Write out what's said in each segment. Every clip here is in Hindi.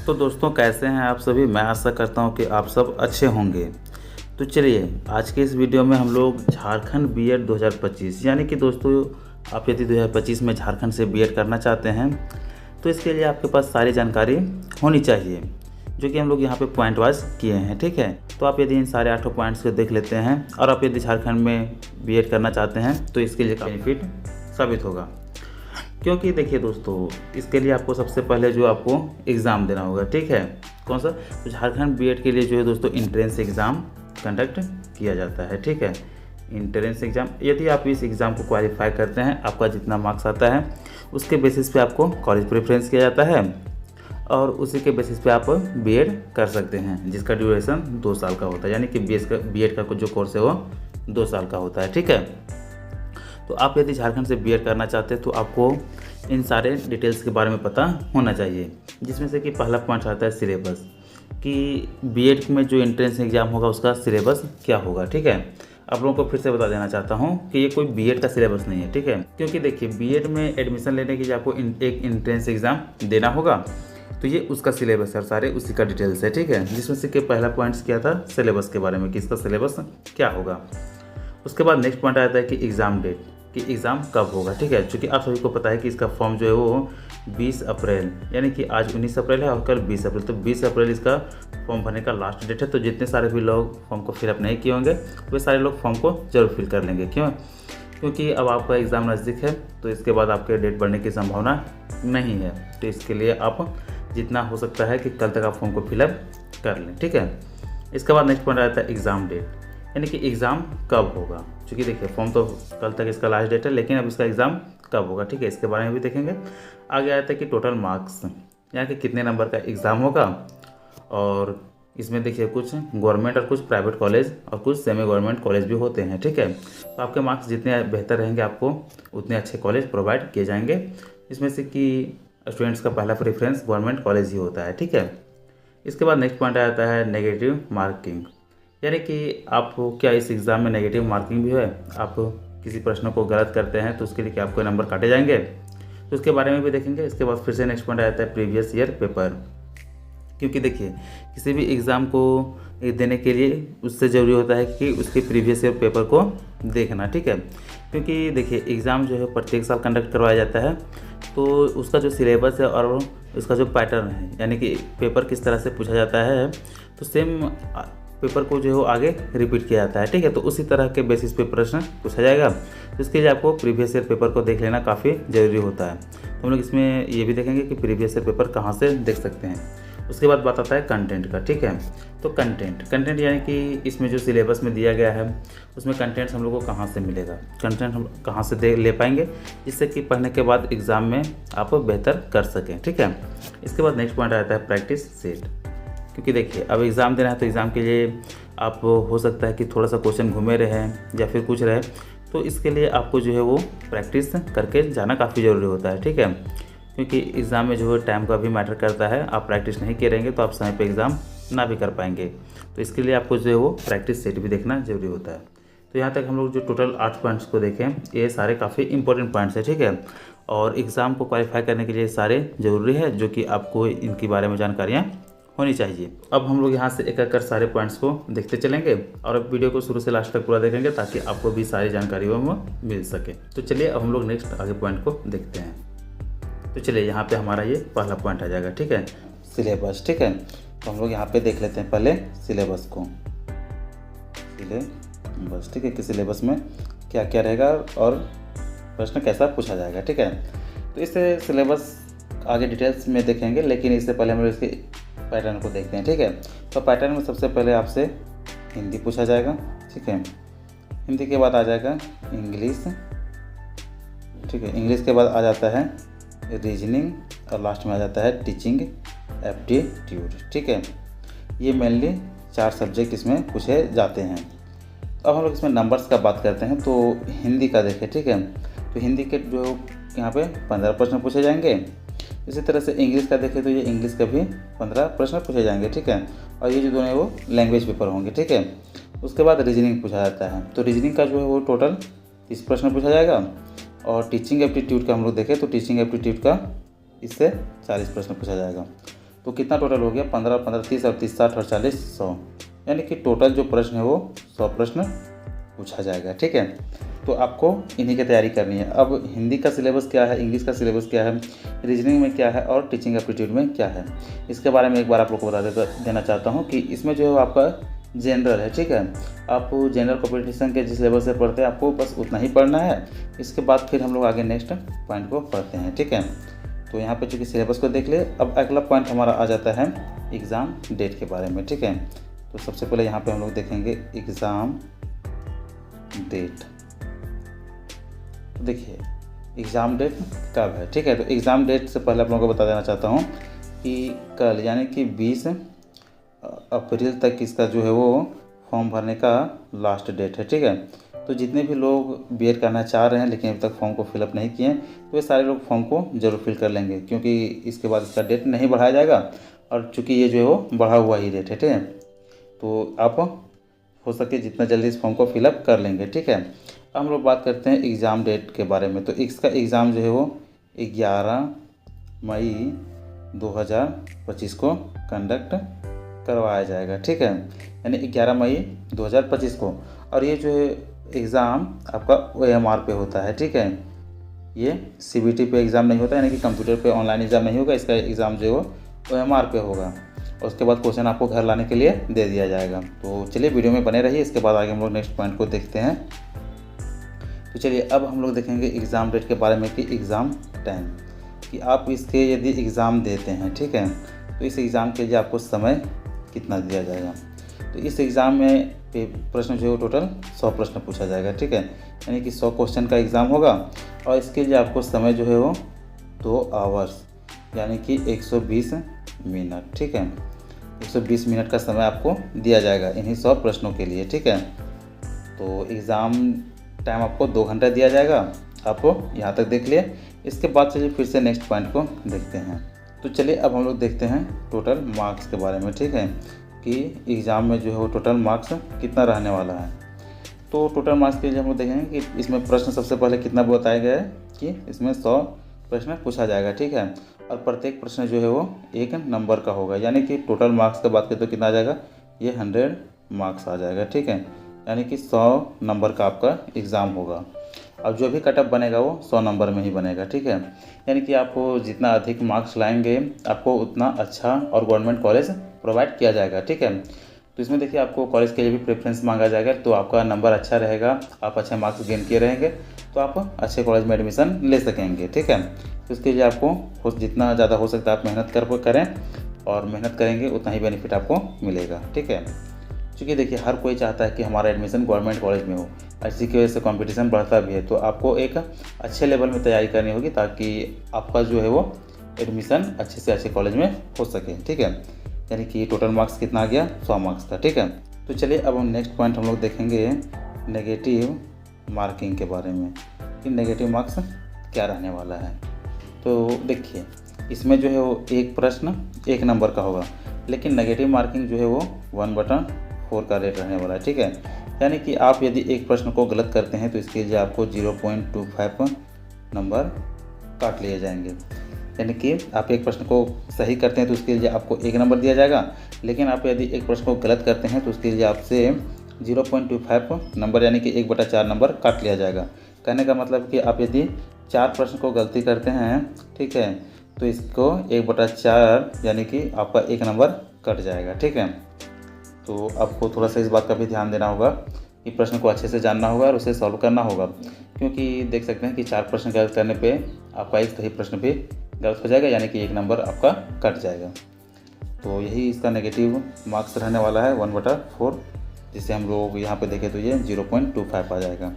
तो दोस्तों कैसे हैं आप सभी। मैं आशा करता हूं कि आप सब अच्छे होंगे। तो चलिए आज के इस वीडियो में हम लोग झारखंड बीएड 2025 यानी कि दोस्तों आप यदि 2025 में झारखंड से बीएड करना चाहते हैं तो इसके लिए आपके पास सारी जानकारी होनी चाहिए, जो कि हम लोग यहाँ पे पॉइंट वाइज किए हैं। ठीक है, तो आप यदि इन सारे 8 पॉइंट्स को देख लेते हैं और आप यदि झारखंड में बीएड करना चाहते हैं तो इसके लिए बेनिफिट साबित होगा। क्योंकि देखिए दोस्तों, इसके लिए आपको सबसे पहले जो आपको एग्ज़ाम देना होगा। ठीक है, कौन सा? तो झारखंड बीएड के लिए जो है दोस्तों इंट्रेंस एग्ज़ाम कंडक्ट किया जाता है। ठीक है, इंट्रेंस एग्ज़ाम, यदि आप इस एग्ज़ाम को क्वालिफाई करते हैं, आपका जितना मार्क्स आता है उसके बेसिस पे आपको कॉलेज प्रेफरेंस किया जाता है और उसी के बेसिस पे आप बीएड कर सकते हैं, जिसका ड्यूरेशन 2 साल का होता है। यानी कि बीएड का जो कोर्स है वो 2 साल का होता है। ठीक है, तो आप यदि झारखंड से बीएड करना चाहते हैं तो आपको इन सारे डिटेल्स के बारे में पता होना चाहिए, जिसमें से कि पहला पॉइंट आता है सिलेबस, कि बीएड में जो एंट्रेंस एग्ज़ाम होगा उसका सिलेबस क्या होगा। ठीक है, आप लोगों को फिर से बता देना चाहता हूँ कि ये कोई बीएड का सिलेबस नहीं है। ठीक है, क्योंकि देखिए बीएड में एडमिशन लेने के लिए आपको एक एंट्रेंस एग्ज़ाम देना होगा, तो ये उसका सिलेबस है और सारे उसी का डिटेल्स है। ठीक है, जिसमें से कि पहला पॉइंट्स क्या था, सिलेबस के बारे में कि इसका सिलेबस क्या होगा। उसके बाद नेक्स्ट पॉइंट आता है कि एग्ज़ाम डेट, कि एग्ज़ाम कब होगा। ठीक है, क्योंकि आप सभी को पता है कि इसका फॉर्म जो है वो 20 अप्रैल, यानी कि आज 19 अप्रैल है और कल 20 अप्रैल, तो 20 अप्रैल इसका फॉर्म भरने का लास्ट डेट है। तो जितने सारे भी लोग फॉर्म को फिलअप नहीं किए होंगे वे सारे लोग फॉर्म को जरूर फिल कर लेंगे। क्यों? क्योंकि अब आपका एग्ज़ाम नज़दीक है, तो इसके बाद आपके डेट बढ़ने की संभावना नहीं है। तो इसके लिए आप जितना हो सकता है कि कल तक आप फॉर्म को फिलअप कर लें। ठीक है, इसके बाद नेक्स्ट पॉइंट आता है एग्ज़ाम डेट, यानी कि एग्ज़ाम कब होगा। क्योंकि देखिए फॉर्म तो कल तक इसका लास्ट डेट है, लेकिन अब इसका एग्ज़ाम कब होगा। ठीक है, इसके बारे में भी देखेंगे। आगे आता है कि टोटल मार्क्स, यानी कि कितने नंबर का एग्ज़ाम होगा। और इसमें देखिए कुछ गवर्नमेंट और कुछ प्राइवेट कॉलेज और कुछ सेमी गवर्नमेंट कॉलेज भी होते हैं। ठीक है, तो आपके मार्क्स जितने बेहतर रहेंगे आपको उतने अच्छे कॉलेज प्रोवाइड किए जाएंगे। इसमें से कि स्टूडेंट्स का पहला प्रेफरेंस गवर्नमेंट कॉलेज ही होता है। ठीक है, इसके बाद नेक्स्ट पॉइंट आता है नेगेटिव मार्किंग, यानी कि आप क्या इस एग्ज़ाम में नेगेटिव मार्किंग भी है, आप किसी प्रश्न को गलत करते हैं तो उसके लिए क्या आपको नंबर काटे जाएंगे, तो उसके बारे में भी देखेंगे। इसके बाद फिर से नेक्स्ट पॉइंट आता है प्रीवियस ईयर पेपर, क्योंकि देखिए किसी भी एग्ज़ाम को देने के लिए उससे ज़रूरी होता है कि उसके प्रीवियस ईयर पेपर को देखना। ठीक है, क्योंकि देखिए एग्ज़ाम जो है प्रत्येक साल कंडक्ट करवाया जाता है, तो उसका जो सिलेबस है और उसका जो पैटर्न है, यानी कि पेपर किस तरह से पूछा जाता है, तो सेम पेपर को जो है वो आगे रिपीट किया जाता है। ठीक है, तो उसी तरह के बेसिस पे प्रश्न पूछा जाएगा, तो इसके लिए आपको प्रीवियस ईयर पेपर को देख लेना काफ़ी ज़रूरी होता है। तो हम लोग इसमें ये भी देखेंगे कि प्रीवियस ईयर पेपर कहाँ से देख सकते हैं। उसके बाद बात आता है कंटेंट का। ठीक है, तो कंटेंट यानी कि इसमें जो सिलेबस में दिया गया है उसमें कंटेंट्स हम लोग को कहाँ से मिलेगा, कंटेंट हम कहाँ से ले पाएंगे, जिससे कि पढ़ने के बाद एग्ज़ाम में आप बेहतर कर सकें। ठीक है, इसके बाद नेक्स्ट पॉइंट आता है प्रैक्टिस सेट, क्योंकि देखिए अब एग्ज़ाम देना है तो एग्ज़ाम के लिए आप हो सकता है कि थोड़ा सा क्वेश्चन घूमे रहे या फिर कुछ रहे, तो इसके लिए आपको जो है वो प्रैक्टिस करके जाना काफ़ी ज़रूरी होता है। ठीक है, क्योंकि एग्ज़ाम में जो है टाइम का भी मैटर करता है। आप प्रैक्टिस नहीं करेंगे तो आप समय पे एग्ज़ाम ना भी कर पाएंगे, तो इसके लिए आपको जो है वो प्रैक्टिस सेट भी देखना ज़रूरी होता है। तो यहाँ तक हम लोग जो टोटल 8 पॉइंट्स को देखें, ये सारे काफ़ी इंपॉर्टेंट पॉइंट्स हैं। ठीक है, और एग्ज़ाम को क्वालिफाई करने के लिए सारे ज़रूरी है, जो कि आपको इनके बारे में जानकारियाँ होनी चाहिए। अब हम लोग यहाँ से एक एक कर सारे पॉइंट्स को देखते चलेंगे और अब वीडियो को शुरू से लास्ट तक पूरा देखेंगे ताकि आपको भी सारी जानकारियों में मिल सके। तो चलिए अब हम लोग नेक्स्ट आगे पॉइंट को देखते हैं। तो चलिए यहाँ पे हमारा ये पहला पॉइंट आ जाएगा। ठीक है, सिलेबस। ठीक है, तो हम लोग यहाँ पे देख लेते हैं पहले सिलेबस को। सिलेबस, ठीक है, कि सिलेबस में क्या क्या रहेगा और प्रश्न कैसा पूछा जाएगा। ठीक है, तो इस सिलेबस आगे डिटेल्स में देखेंगे, लेकिन इससे पहले हम लोग इसके पैटर्न को देखते हैं। ठीक है, तो पैटर्न में सबसे पहले आपसे हिंदी पूछा जाएगा। ठीक है, हिंदी के बाद आ जाएगा इंग्लिश। ठीक है, इंग्लिश के बाद आ जाता है रीजनिंग और लास्ट में आ जाता है टीचिंग एप्टीट्यूड। ठीक है, ये मेनली 4 सब्जेक्ट इसमें पूछे जाते हैं। अब हम लोग इसमें नंबर्स का बात करते हैं, तो हिंदी का देखें। ठीक है, तो हिंदी के जो यहाँ पे 15 प्रश्न पूछे जाएंगे। इसी तरह से इंग्लिश का देखें तो ये इंग्लिश का भी 15 प्रश्न पूछे जाएंगे। ठीक है, और ये जो दोनों है वो लैंग्वेज पेपर होंगे। ठीक है, उसके बाद रीजनिंग पूछा जाता है, तो रीजनिंग का जो है वो टोटल 30 प्रश्न पूछा जाएगा। और टीचिंग एप्टीट्यूड का हम लोग देखें तो टीचिंग एप्टीट्यूड का इससे 40 प्रश्न पूछा जाएगा। तो कितना टोटल हो गया, 15 15 30 और 30 60 और 40 100, यानी कि टोटल जो प्रश्न है वो 100 प्रश्न पूछा जाएगा। ठीक है, तो आपको इन्हीं की तैयारी करनी है। अब हिंदी का सिलेबस क्या है, इंग्लिश का सिलेबस क्या है, रीजनिंग में क्या है और टीचिंग एप्टीट्यूड में क्या है, इसके बारे में एक बार आप लोग को बता देना चाहता हूँ कि इसमें जो है आपका जनरल है। ठीक है, आप जनरल कॉम्पिटिशन के जिस लेवल से पढ़ते हैं आपको बस उतना ही पढ़ना है। इसके बाद फिर हम लोग आगे नेक्स्ट पॉइंट को पढ़ते हैं। ठीक है, तो यहाँ पे चूँकि सिलेबस को देख ले, अब अगला पॉइंट हमारा आ जाता है एग्ज़ाम डेट के बारे में। ठीक है, तो सबसे पहले यहाँ पे हम लोग देखेंगे एग्ज़ाम डेट। देखिए एग्ज़ाम डेट कब है। ठीक है, तो एग्ज़ाम डेट से पहले आप लोगों को बता देना चाहता हूँ कि कल यानी कि 20 अप्रैल तक इसका जो है वो फॉर्म भरने का लास्ट डेट है। ठीक है, तो जितने भी लोग बीएड करना चाह रहे हैं लेकिन अभी तक फॉर्म को फिलअप नहीं किए तो ये सारे लोग फॉर्म को ज़रूर फिल कर लेंगे, क्योंकि इसके बाद इसका डेट नहीं बढ़ाया जाएगा और चूँकि ये जो है वो बढ़ा हुआ ही डेट है। ठीक है, तो आप हो सके जितना जल्दी इस फॉर्म को फिलअप कर लेंगे। ठीक है, अब हम लोग बात करते हैं एग्ज़ाम डेट के बारे में। तो इसका एग्ज़ाम जो है वो 11 मई 2025 को कंडक्ट करवाया जाएगा। ठीक है, यानी 11 मई 2025 को। और ये जो है एग्ज़ाम आपका OMR पे होता है। ठीक है, ये CBT पे एग्ज़ाम नहीं होता, यानी कि कंप्यूटर पे ऑनलाइन एग्ज़ाम नहीं होगा। इसका एग्ज़ाम जो है OMR पे होगा और उसके बाद क्वेश्चन आपको घर लाने के लिए दे दिया जाएगा। तो चलिए वीडियो में बने रहिए, इसके बाद आगे हम लोग नेक्स्ट पॉइंट को देखते हैं। तो चलिए अब हम लोग देखेंगे एग्ज़ाम डेट के बारे में कि एग्ज़ाम टाइम, कि आप इसके यदि एग्ज़ाम देते हैं, ठीक है, तो इस एग्ज़ाम के लिए आपको समय कितना दिया जाएगा। तो इस एग्ज़ाम में प्रश्न जो है टोटल 100 प्रश्न पूछा जाएगा। ठीक है, यानी कि 100 क्वेश्चन का एग्ज़ाम होगा और इसके लिए आपको समय जो है वो 2 आवर्स यानी कि 120 मिनट। ठीक है, 120 मिनट का समय आपको दिया जाएगा इन्हीं 100 प्रश्नों के लिए। ठीक है, तो एग्ज़ाम टाइम आपको 2 घंटा दिया जाएगा। आपको यहाँ तक देख लिए, इसके बाद चलिए फिर से नेक्स्ट पॉइंट को देखते हैं। तो चलिए अब हम लोग देखते हैं टोटल मार्क्स के बारे में। ठीक है, कि एग्ज़ाम में जो है वो टोटल मार्क्स कितना रहने वाला है। तो टोटल मार्क्स के लिए हम लोग देखेंगे कि इसमें प्रश्न सबसे पहले कितना बताया गया है कि इसमें 100 प्रश्न पूछा जाएगा। ठीक है, और प्रत्येक प्रश्न जो है वो 1 नंबर का होगा, यानी कि टोटल मार्क्स की बात करें तो कितना आ जाएगा, ये 100 मार्क्स आ जाएगा। ठीक है, यानी कि 100 नंबर का आपका एग्ज़ाम होगा। अब जो भी कटअप बनेगा वो 100 नंबर में ही बनेगा। ठीक है, यानी कि आपको जितना अधिक मार्क्स लाएंगे आपको उतना अच्छा और गवर्नमेंट कॉलेज प्रोवाइड किया जाएगा। ठीक है, तो इसमें देखिए आपको कॉलेज के लिए भी प्रेफरेंस मांगा जाएगा, तो आपका नंबर अच्छा रहेगा, आप अच्छे मार्क्स गेन किए रहेंगे तो आप अच्छे कॉलेज में एडमिशन ले सकेंगे। ठीक है, तो इसके लिए आपको जितना ज़्यादा हो सकता है आप मेहनत करें और मेहनत करेंगे उतना ही बेनिफिट आपको मिलेगा। ठीक है, क्योंकि देखिए हर कोई चाहता है कि हमारा एडमिशन गवर्नमेंट कॉलेज में हो, इसी की वजह से कंपटीशन बढ़ता भी है। तो आपको एक अच्छे लेवल में तैयारी करनी होगी ताकि आपका जो है वो एडमिशन अच्छे से अच्छे कॉलेज में हो सके। ठीक है, यानी कि टोटल मार्क्स कितना आ गया, 100 मार्क्स का। ठीक है, तो चलिए अब हम नेक्स्ट पॉइंट हम लोग देखेंगे नेगेटिव मार्किंग के बारे में कि नेगेटिव मार्क्स क्या रहने वाला है। तो देखिए इसमें जो है वो एक प्रश्न 1 नंबर का होगा, लेकिन नेगेटिव मार्किंग जो है वो 1/4 का रेट रहने वाला है। ठीक है, यानी कि आप यदि एक प्रश्न को गलत करते हैं तो इसके लिए आपको 0.25 नंबर काट लिए जाएंगे। यानी कि आप एक प्रश्न को सही करते हैं तो उसके लिए आपको 1 नंबर दिया जाएगा, लेकिन आप यदि एक प्रश्न को गलत करते हैं तो उसके लिए आपसे 0.25 नंबर यानी कि 1/4 नंबर काट लिया जाएगा। कहने का मतलब कि आप यदि 4 प्रश्न को गलती करते हैं, ठीक है, तो इसको 1/4 यानी कि आपका 1 नंबर कट जाएगा। ठीक है, तो आपको थोड़ा सा इस बात का भी ध्यान देना होगा कि प्रश्न को अच्छे से जानना होगा और उसे सॉल्व करना होगा, क्योंकि देख सकते हैं कि 4 प्रश्न गलत करने पे आपका एक सही प्रश्न भी गलत हो जाएगा, यानी कि 1 नंबर आपका कट जाएगा। तो यही इसका नेगेटिव मार्क्स रहने वाला है 1/4, जिसे हम लोग यहाँ पे देखें तो ये 0.25 आ जाएगा।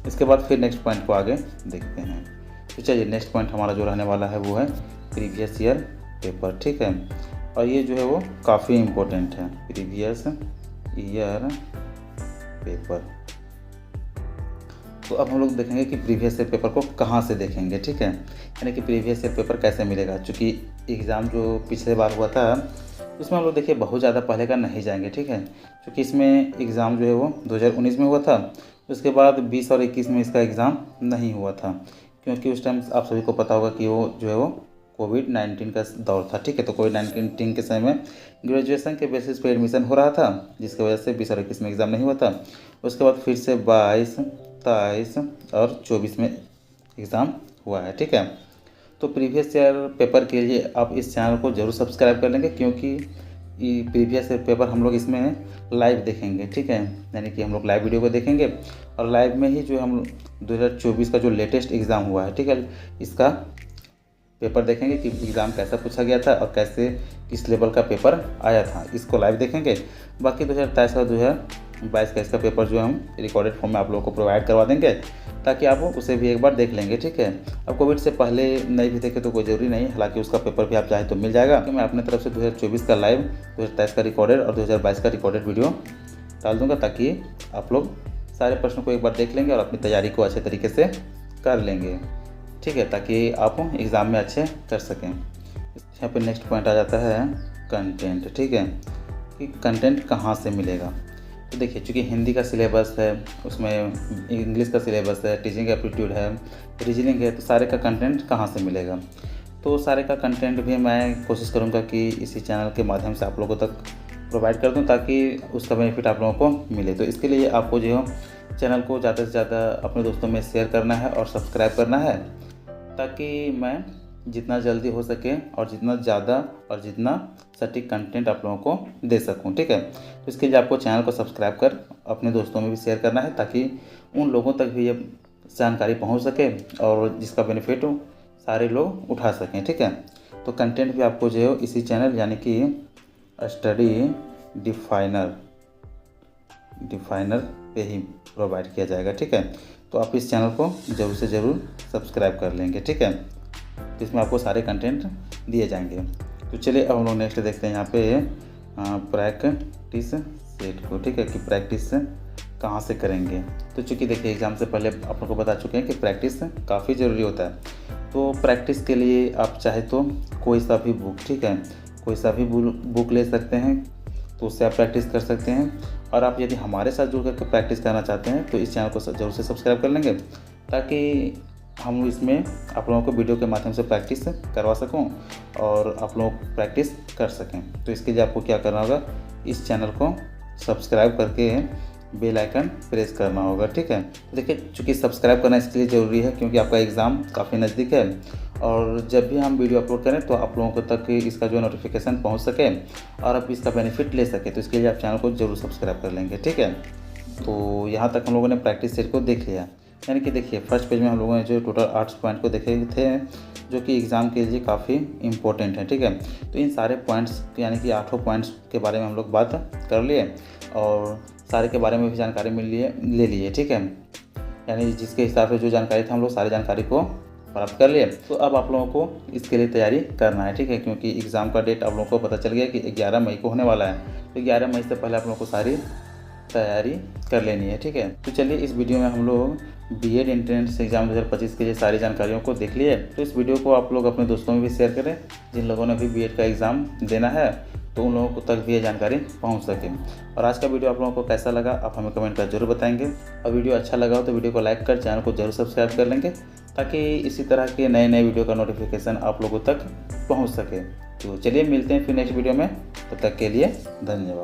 इसके बाद फिर नेक्स्ट पॉइंट को आगे देखते हैं। तो चलिए नेक्स्ट पॉइंट हमारा जो रहने वाला है वो है प्रीवियस ईयर पेपर। ठीक है, और ये जो है वो काफ़ी इम्पोर्टेंट है, प्रीवियस ईयर पेपर। तो अब हम लोग देखेंगे कि प्रीवियस ईयर पेपर को कहाँ से देखेंगे। ठीक है, यानी कि प्रीवियस ईयर पेपर कैसे मिलेगा, चूँकि एग्ज़ाम जो पिछले बार हुआ था उसमें हम लोग देखिए बहुत ज़्यादा पहले का नहीं जाएंगे। ठीक है, क्योंकि इसमें एग्ज़ाम जो है वो 2019 में हुआ था, उसके बाद 20 और 21 में इसका एग्ज़ाम नहीं हुआ था, क्योंकि उस टाइम आप सभी को पता होगा कि वो जो है वो कोविड-19 का दौर था, ठीक है। तो कोविड-19 के समय में ग्रेजुएशन के बेसिस पे एडमिशन हो रहा था, जिसकी वजह से 20 और 21 में एग्ज़ाम नहीं हुआ था। उसके बाद फिर से 22, 23 और 24 में एग्ज़ाम हुआ है, ठीक है। तो प्रीवियस ईयर पेपर के लिए आप इस चैनल को ज़रूर सब्सक्राइब कर लेंगे, क्योंकि ये प्रीवियस ईयर पेपर हम लोग इसमें लाइव देखेंगे, ठीक है। यानी कि हम लोग लाइव वीडियो को देखेंगे और लाइव में ही जो हम 2024 का जो लेटेस्ट एग्ज़ाम हुआ है, ठीक है, इसका पेपर देखेंगे कि एग्ज़ाम कैसा पूछा गया था और कैसे किस लेवल का पेपर आया था, इसको लाइव देखेंगे। बाकी 2023 और 2022 का इसका पेपर जो है हम रिकॉर्डेड फॉर्म में आप लोगों को प्रोवाइड करवा देंगे, ताकि आप उसे भी एक बार देख लेंगे, ठीक है। अब कोविड से पहले नहीं भी देखे तो कोई ज़रूरी नहीं, हालांकि उसका पेपर भी आप चाहे तो मिल जाएगा। कि मैं अपने तरफ से 2024 का लाइव, 2023 का रिकॉर्डेड और 2022 का रिकॉर्डेड वीडियो डाल दूँगा, ताकि आप लोग सारे प्रश्नों को एक बार देख लेंगे और अपनी तैयारी को अच्छे तरीके से कर लेंगे, ठीक है, ताकि आप एग्ज़ाम में अच्छे कर सकें। यहाँ पे नेक्स्ट पॉइंट आ जाता है कंटेंट, ठीक है, कि कंटेंट कहाँ से मिलेगा। तो देखिए, चूँकि हिंदी का सिलेबस है, उसमें इंग्लिश का सिलेबस है, टीचिंग एप्टीट्यूड है, रीजनिंग है, तो सारे का कंटेंट कहाँ से मिलेगा। तो सारे का कंटेंट भी मैं कोशिश करूँगा कि इसी चैनल के माध्यम से आप लोगों तक प्रोवाइड कर दूँ, ताकि उसका बेनिफिट आप लोगों को मिले। तो इसके लिए आपको जो है चैनल को ज़्यादा से ज़्यादा अपने दोस्तों में शेयर करना है और सब्सक्राइब करना है, ताकि मैं जितना जल्दी हो सके और जितना ज़्यादा और जितना सटीक कंटेंट आप लोगों को दे सकूं, ठीक है। तो इसके लिए आपको चैनल को सब्सक्राइब कर अपने दोस्तों में भी शेयर करना है, ताकि उन लोगों तक भी ये जानकारी पहुंच सके और जिसका बेनिफिट सारे लोग उठा सकें, ठीक है। तो कंटेंट भी आपको जो है इसी चैनल यानी कि स्टडी डिफाइनर पे ही प्रोवाइड किया जाएगा, ठीक है। तो आप इस चैनल को ज़रूर से ज़रूर सब्सक्राइब कर लेंगे, ठीक है। तो इसमें आपको सारे कंटेंट दिए जाएंगे। तो चलिए अब हम लोग नेक्स्ट देखते हैं यहाँ पे प्रैक्टिस सेट को, ठीक है, कि प्रैक्टिस कहाँ से करेंगे। तो चूँकि देखिए एग्ज़ाम से पहले आप लोग को बता चुके हैं कि प्रैक्टिस काफ़ी ज़रूरी होता है। तो प्रैक्टिस के लिए आप चाहे तो कोई सा भी बुक, ठीक है, कोई सा भी बुक ले सकते हैं, तो उससे आप प्रैक्टिस कर सकते हैं। और आप यदि हमारे साथ जुड़ करके प्रैक्टिस करना चाहते हैं तो इस चैनल को ज़रूर से सब्सक्राइब कर लेंगे, ताकि हम इसमें आप लोगों को वीडियो के माध्यम से प्रैक्टिस करवा सकूं और आप लोग प्रैक्टिस कर सकें। तो इसके लिए आपको क्या करना होगा, इस चैनल को सब्सक्राइब करके बेल आइकन प्रेस करना होगा, ठीक है। देखिए, चूँकि सब्सक्राइब करना इसके लिए ज़रूरी है, क्योंकि आपका एग्ज़ाम काफ़ी नज़दीक है और जब भी हम वीडियो अपलोड करें तो आप लोगों को तक इसका जो नोटिफिकेशन पहुँच सके और आप इसका बेनिफिट ले सकें। तो इसके लिए आप चैनल को ज़रूर सब्सक्राइब कर लेंगे, ठीक है। तो यहाँ तक हम लोगों ने प्रैक्टिस सेट को देख लिया, यानी कि देखिए फर्स्ट पेज में हम लोगों ने जो टोटल 8 पॉइंट को देखे थे, जो कि एग्ज़ाम के लिए काफ़ी इंपॉर्टेंट है, ठीक है। तो इन सारे पॉइंट्स यानी कि 8 पॉइंट्स के बारे में हम लोग बात कर लिए और सारे के बारे में भी जानकारी ले लिए, ठीक है। यानी जिसके हिसाब से जो जानकारी था हम लोग सारी जानकारी को प्राप्त कर लिए। तो अब आप लोगों को इसके लिए तैयारी करना है, ठीक है, क्योंकि एग्ज़ाम का डेट आप लोगों को पता चल गया कि 11 मई को होने वाला है। तो 11 मई से पहले आप लोगों को सारी तैयारी कर लेनी है, ठीक है। तो चलिए इस वीडियो में हम लोग बीएड एंट्रेंस एग्ज़ाम 2025 के लिए सारी जानकारियों को देख लिए। तो इस वीडियो को आप लोग अपने दोस्तों में भी शेयर करें, जिन लोगों ने भी बीएड का एग्ज़ाम देना है, तो उन लोगों को तक भी ये जानकारी पहुंच सके। और आज का वीडियो आप लोगों को कैसा लगा आप हमें कमेंट कर जरूर बताएंगे। और वीडियो अच्छा लगा हो तो वीडियो को लाइक कर चैनल को जरूर सब्सक्राइब कर लेंगे, ताकि इसी तरह के नए नए वीडियो का नोटिफिकेशन आप लोगों तक पहुँच सके। तो चलिए मिलते हैं फिर नेक्स्ट वीडियो में, तब तक के लिए धन्यवाद।